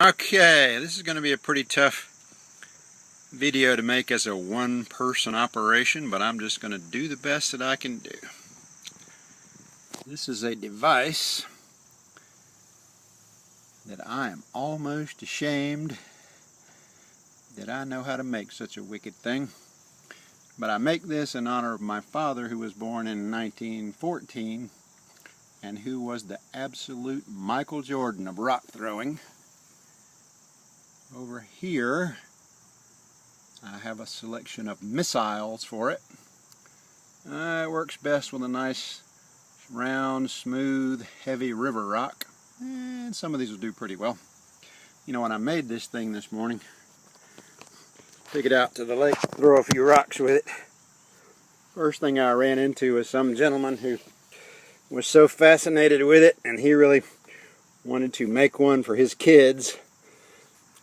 Okay, this is going to be a pretty tough video to make as a one-person operation, but I'm just going to do the best that I can do. This is a device that I am almost ashamed that I know how to make such a wicked thing. But I make this in honor of my father, who was born in 1914 and who was the absolute Michael Jordan of rock throwing. Over here I have a selection of missiles for it. It works best with a nice round, smooth, heavy river rock, and some of these will do pretty well. You know, when I made this thing this morning, took it out to the lake, throw a few rocks with it. First thing I ran into was some gentleman who was so fascinated with it, and he really wanted to make one for his kids.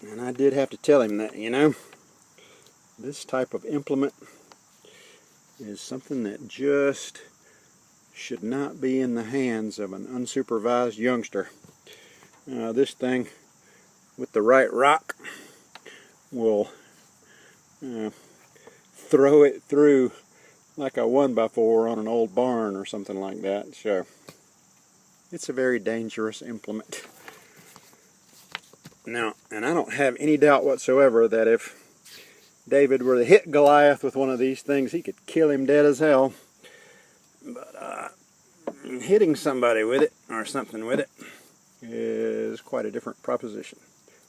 And I did have to tell him that, you know, this type of implement is something that just should not be in the hands of an unsupervised youngster. This thing, with the right rock, will throw it through like a 1x4 on an old barn or something like that. So it's a very dangerous implement. Now, and I don't have any doubt whatsoever that if David were to hit Goliath with one of these things, he could kill him dead as hell. But hitting somebody with it, or something with it, is quite a different proposition.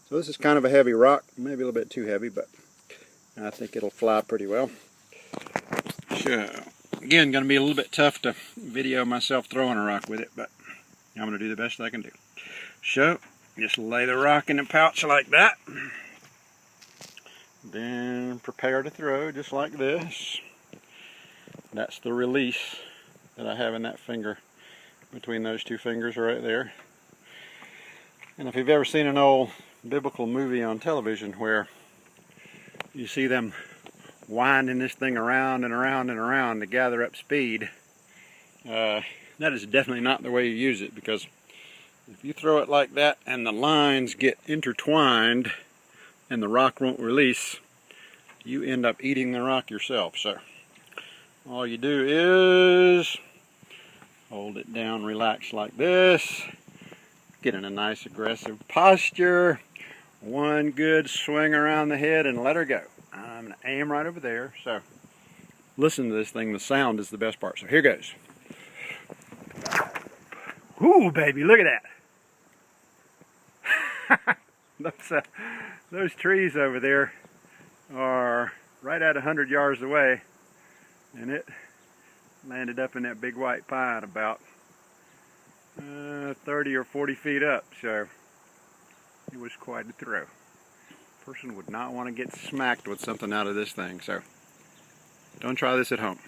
So this is kind of a heavy rock, maybe a little bit too heavy, but I think it'll fly pretty well. So, again, going to be a little bit tough to video myself throwing a rock with it, but I'm going to do the best I can do. So, just lay the rock in the pouch like that. Then prepare to throw just like this. That's the release that I have in that finger, between those two fingers right there. And if you've ever seen an old biblical movie on television where you see them winding this thing around and around and around to gather up speed, that is definitely not the way you use it, because if you throw it like that and the lines get intertwined and the rock won't release, you end up eating the rock yourself. So all you do is hold it down, relax like this, get in a nice aggressive posture, one good swing around the head and let her go. I'm going to aim right over there. So listen to this thing, the sound is the best part. So here goes. Ooh, baby, look at that. Those trees over there are right at 100 yards away, and it landed up in that big white pine about 30 or 40 feet up, so it was quite a throw. Person would not want to get smacked with something out of this thing, so don't try this at home.